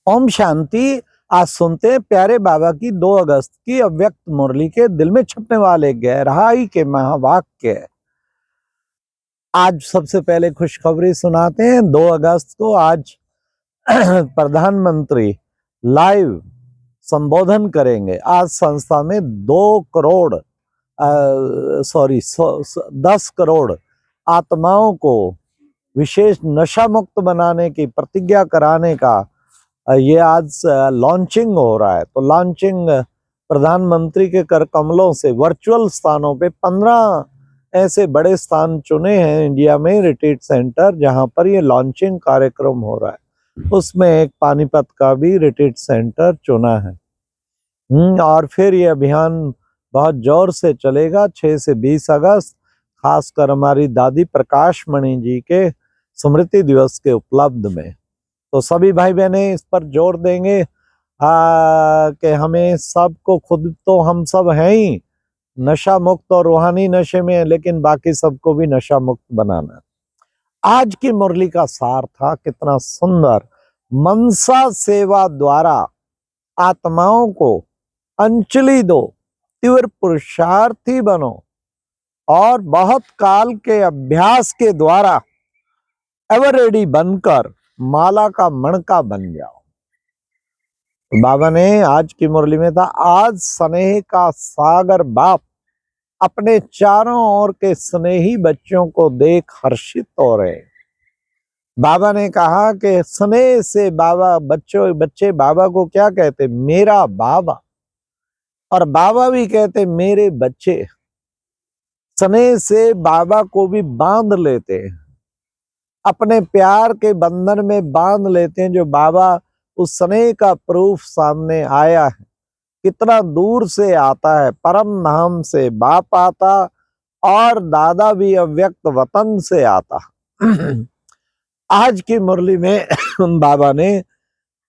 ओम शांति। आज सुनते हैं प्यारे बाबा की 2 अगस्त की अव्यक्त मुरली के दिल में छपने वाले गहराई के महावाक्य। आज सबसे पहले खुशखबरी सुनाते हैं। 2 अगस्त को आज प्रधानमंत्री लाइव संबोधन करेंगे। आज संस्था में 10 करोड़ आत्माओं को विशेष नशा मुक्त बनाने की प्रतिज्ञा कराने का ये आज लॉन्चिंग हो रहा है। तो लॉन्चिंग प्रधानमंत्री के कर कमलों से वर्चुअल स्थानों पे 15 ऐसे बड़े स्थान चुने हैं इंडिया में, रिट्रीट सेंटर, जहां पर ये लॉन्चिंग कार्यक्रम हो रहा है। उसमें एक पानीपत का भी रिट्रीट सेंटर चुना है। और फिर ये अभियान बहुत जोर से चलेगा 6 से 20 अगस्त, खासकर हमारी दादी प्रकाश मणि जी के स्मृति दिवस के उपलब्ध में। तो सभी भाई बहने इस पर जोर देंगे कि हमें सबको, खुद तो हम सब हैं ही नशा मुक्त और रूहानी नशे में, लेकिन बाकी सबको भी नशा मुक्त बनाना। आज की मुरली का सार था कितना सुंदर। मनसा सेवा द्वारा आत्माओं को अंजलि दो, तीव्र पुरुषार्थी बनो और बहुत काल के अभ्यास के द्वारा एवर रेडी बनकर माला का मणका बन जाओ। बाबा ने आज की मुरली में था, आज स्नेह का सागर बाप अपने चारों ओर के स्नेही बच्चों को देख हर्षित हो रहे। बाबा ने कहा कि स्नेह से बाबा बच्चे बाबा को क्या कहते, मेरा बाबा, और बाबा भी कहते मेरे बच्चे। स्नेह से बाबा को भी बांध लेते हैं, अपने प्यार के बंधन में बांध लेते हैं। जो बाबा उस स्नेह का प्रूफ सामने आया है, कितना दूर से आता है, परम धाम से बाप आता और दादा भी अव्यक्त वतन से आता। आज की मुरली में बाबा ने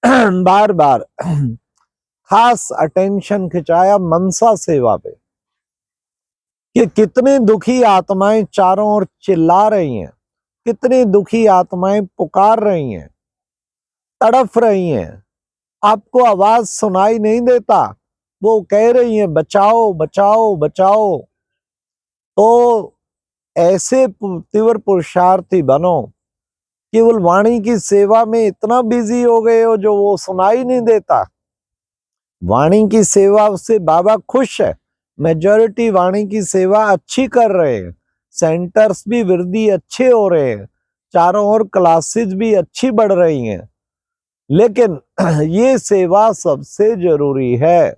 बार बार खास अटेंशन खिंचाया मनसा सेवा पे, कि कितनी दुखी आत्माएं चारों ओर चिल्ला रही हैं, कितनी दुखी आत्माएं पुकार रही हैं, तड़फ रही हैं। आपको आवाज सुनाई नहीं देता, वो कह रही हैं बचाओ बचाओ बचाओ। तो ऐसे तीव्र पुरुषार्थी बनो। केवल वाणी की सेवा में इतना बिजी हो गए हो जो वो सुनाई नहीं देता। वाणी की सेवा से बाबा खुश है। मेजॉरिटी वाणी की सेवा अच्छी कर रहे हैं, सेंटर्स भी वृद्धि अच्छे हो रहे हैं, चारों ओर क्लासेस भी अच्छी बढ़ रही हैं, लेकिन ये सेवा सबसे जरूरी है।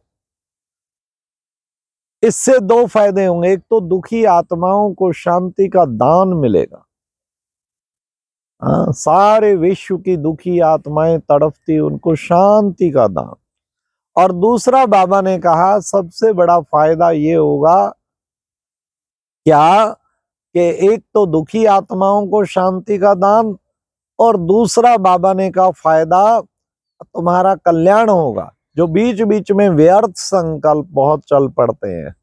इससे 2 फायदे होंगे। एक तो दुखी आत्माओं को शांति का दान मिलेगा। सारे विश्व की दुखी आत्माएं तड़पती, उनको शांति का दान। और दूसरा बाबा ने कहा सबसे बड़ा फायदा ये होगा क्या, कि एक तो दुखी आत्माओं को शांति का दान, और दूसरा बाबा ने कहा फायदा तुम्हारा कल्याण होगा। जो बीच बीच में व्यर्थ संकल्प बहुत चल पड़ते हैं,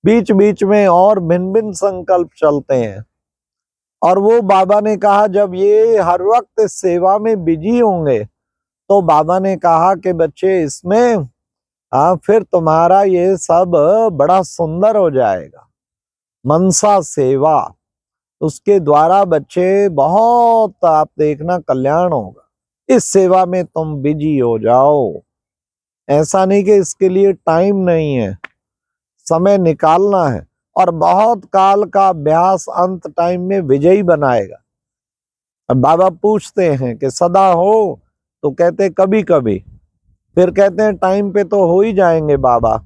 बीच बीच में और भिन्न भिन्न संकल्प चलते हैं, और वो बाबा ने कहा जब ये हर वक्त सेवा में बिजी होंगे, तो बाबा ने कहा कि बच्चे इसमें फिर तुम्हारा ये सब बड़ा सुंदर हो जाएगा। मनसा सेवा, उसके द्वारा बच्चे बहुत, आप देखना कल्याण होगा। इस सेवा में तुम बिजी हो जाओ। ऐसा नहीं कि इसके लिए टाइम नहीं है, समय निकालना है। और बहुत काल का अभ्यास अंत टाइम में विजयी बनाएगा। अब बाबा पूछते हैं कि सदा हो, तो कहते कभी कभी, फिर कहते हैं टाइम पे तो हो ही जाएंगे बाबा,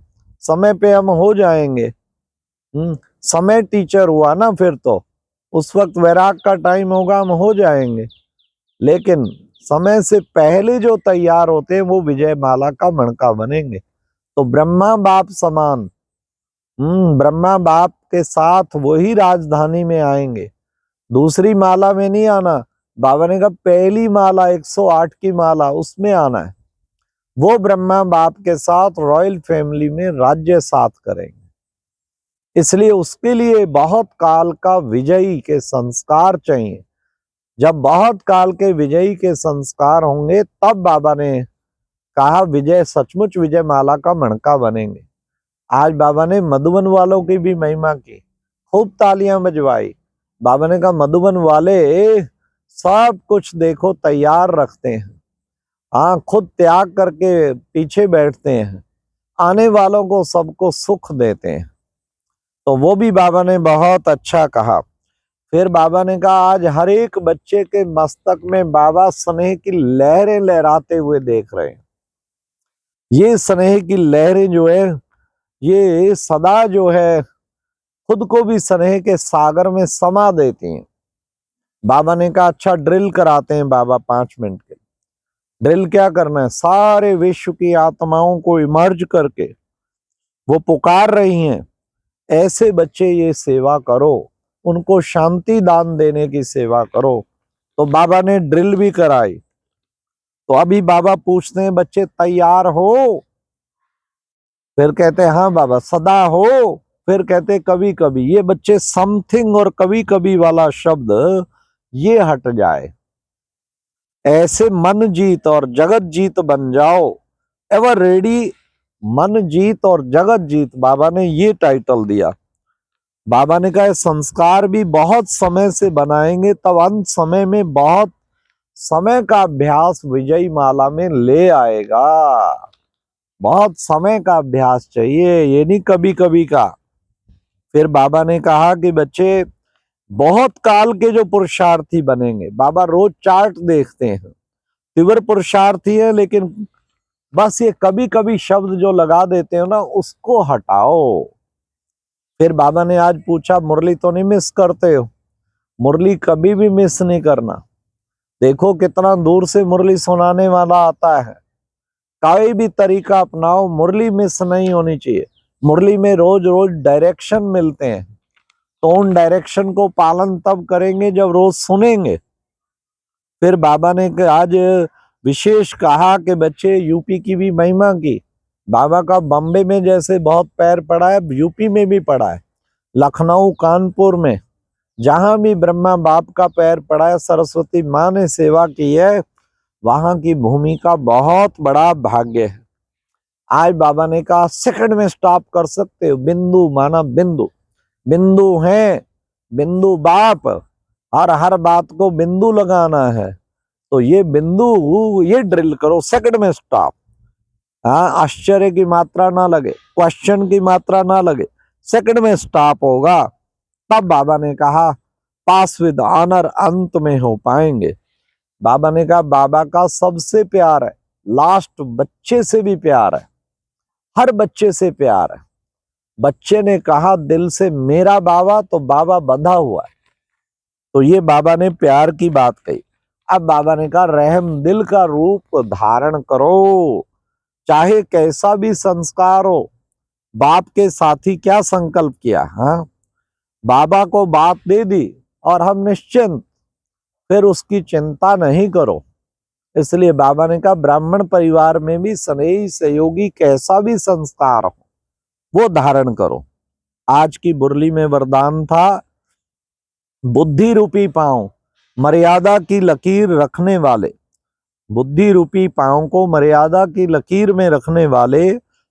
समय पे हम हो जाएंगे। समय टीचर हुआ ना, फिर तो उस वक्त वैराग का टाइम होगा, हम हो जाएंगे। लेकिन समय से पहले जो तैयार होते हैं वो विजय माला का मणका बनेंगे। तो ब्रह्मा बाप समान, ब्रह्मा बाप के साथ वही राजधानी में आएंगे, दूसरी माला में नहीं आना। बाबा ने कहा पहली माला 108 की माला, उसमें आना है। वो ब्रह्मा बाप के साथ रॉयल फैमिली में राज्य साथ करेंगे। इसलिए उसके लिए बहुत काल का विजयी के संस्कार चाहिए। जब बहुत काल के विजयी के संस्कार होंगे, तब बाबा ने कहा विजय सचमुच विजय माला का मणका बनेंगे। आज बाबा ने मधुबन वालों की भी महिमा की, खूब तालियां बजवाई। बाबा ने कहा मधुबन वाले सब कुछ देखो तैयार रखते हैं, हाँ खुद त्याग करके पीछे बैठते हैं, आने वालों को सबको सुख देते हैं। तो वो भी बाबा ने बहुत अच्छा कहा। फिर बाबा ने कहा आज हर एक बच्चे के मस्तक में बाबा स्नेह की लहरें लहराते हुए देख रहे हैं। ये स्नेह की लहरें जो है ये सदा जो है खुद को भी स्नेह के सागर में समा देती हैं। बाबा ने कहा अच्छा ड्रिल कराते हैं बाबा 5 मिनट के। ड्रिल क्या करना है, सारे विश्व की आत्माओं को इमर्ज करके वो पुकार रही हैं, ऐसे बच्चे ये सेवा करो, उनको शांति दान देने की सेवा करो। तो बाबा ने ड्रिल भी कराई। तो अभी बाबा पूछते हैं बच्चे तैयार हो? फिर कहते हैं हाँ बाबा सदा हो। फिर कहते कभी कभी, ये बच्चे समथिंग और कभी कभी वाला शब्द ये हट जाए, ऐसे मन जीत और जगत जीत बन जाओ, एवर रेडी मन जीत और जगत जीत, बाबा ने ये टाइटल दिया। बाबा ने कहा संस्कार भी बहुत समय से बनाएंगे तब अंत समय में बहुत समय का अभ्यास विजयी माला में ले आएगा। बहुत समय का अभ्यास चाहिए, ये नहीं कभी कभी का। फिर बाबा ने कहा कि बच्चे बहुत काल के जो पुरुषार्थी बनेंगे, बाबा रोज चार्ट देखते हैं, तीव्र पुरुषार्थी है लेकिन बस ये कभी कभी शब्द जो लगा देते हो ना उसको हटाओ। फिर बाबा ने आज पूछा मुरली तो नहीं मिस करते हो? मुरली कभी भी मिस नहीं करना। देखो कितना दूर से मुरली सुनाने वाला आता है, कोई भी तरीका अपनाओ, मुरली मिस नहीं होनी चाहिए। मुरली में रोज रोज डायरेक्शन मिलते हैं, तो उन डायरेक्शन को पालन तब करेंगे जब रोज सुनेंगे। फिर बाबा ने आज विशेष कहा कि बच्चे यूपी की भी महिमा की। बाबा का बम्बे में जैसे बहुत पैर पड़ा है, यूपी में भी पड़ा है, लखनऊ कानपुर में जहां भी ब्रह्मा बाप का पैर पड़ा है, सरस्वती माँ ने सेवा की है, वहां की भूमि का बहुत बड़ा भाग्य है। आज बाबा ने कहा सेकंड में स्टॉप कर सकते हो, बिंदु माना बिंदु, बिंदु है बिंदु बाप, हर बात को बिंदु लगाना है। तो ये बिंदु ये ड्रिल करो, सेकंड में स्टॉप। हाँ आश्चर्य की मात्रा ना लगे, क्वेश्चन की मात्रा ना लगे, सेकंड में स्टॉप होगा। तब बाबा ने कहा पास विद ऑनर, अंत में हो पाएंगे। बाबा ने कहा बाबा का सबसे प्यार है, लास्ट बच्चे से भी प्यार है, हर बच्चे से प्यार है। बच्चे ने कहा दिल से मेरा बाबा, तो बाबा बंधा हुआ है। तो ये बाबा ने प्यार की बात कही। अब बाबा ने कहा रहम दिल का रूप धारण करो, चाहे कैसा भी संस्कार हो। बाप के साथी क्या संकल्प किया, हाँ बाबा को बात दे दी और हम निश्चिंत, फिर उसकी चिंता नहीं करो। इसलिए बाबा ने कहा ब्राह्मण परिवार में भी स्नेही सहयोगी कैसा भी संस्कार हो वो धारण करो। आज की मुरली में वरदान था बुद्धि रूपी पांव मर्यादा की लकीर रखने वाले, बुद्धि रूपी पांव को मर्यादा की लकीर में रखने वाले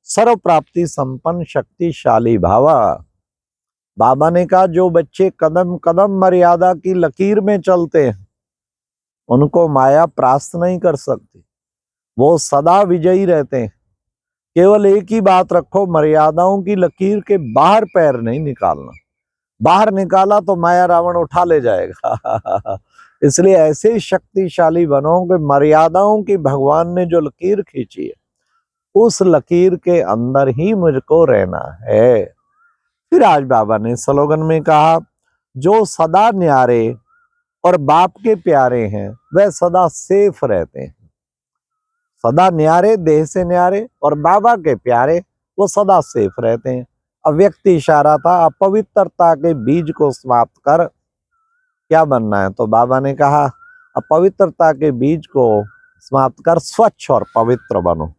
सर्व प्राप्ति संपन्न शक्तिशाली भावा। बाबा ने कहा जो बच्चे कदम कदम मर्यादा की लकीर में चलते हैं उनको माया प्रास्त नहीं कर सकती, वो सदा विजयी रहते हैं। केवल एक ही बात रखो, मर्यादाओं की लकीर के बाहर पैर नहीं निकालना, बाहर निकाला तो माया रावण उठा ले जाएगा। इसलिए ऐसे शक्तिशाली बनो कि मर्यादाओं की भगवान ने जो लकीर खींची है उस लकीर के अंदर ही मुझको रहना है। फिर आज बाबा ने स्लोगन में कहा जो सदा न्यारे और बाप के प्यारे हैं वह सदा सेफ रहते हैं। सदा न्यारे देह से न्यारे और बाबा के प्यारे वो सदा सेफ रहते हैं। अव्यक्त इशारा था, अपवित्रता के बीज को समाप्त कर क्या बनना है, तो बाबा ने कहा अपवित्रता के बीज को समाप्त कर स्वच्छ और पवित्र बनो।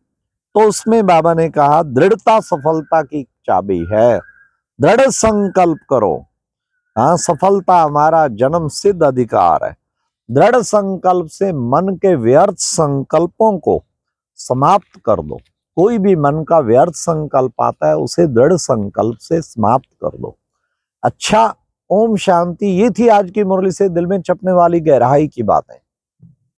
तो उसमें बाबा ने कहा दृढ़ता सफलता की चाबी है, दृढ़ संकल्प करो। हाँ सफलता हमारा जन्म सिद्ध अधिकार है। दृढ़ संकल्प से मन के व्यर्थ संकल्पों को समाप्त कर दो। कोई भी मन का व्यर्थ संकल्प आता है उसे दृढ़ संकल्प से समाप्त कर दो। अच्छा, ओम शांति। ये थी आज की मुरली से दिल में छपने वाली गहराई की बातें।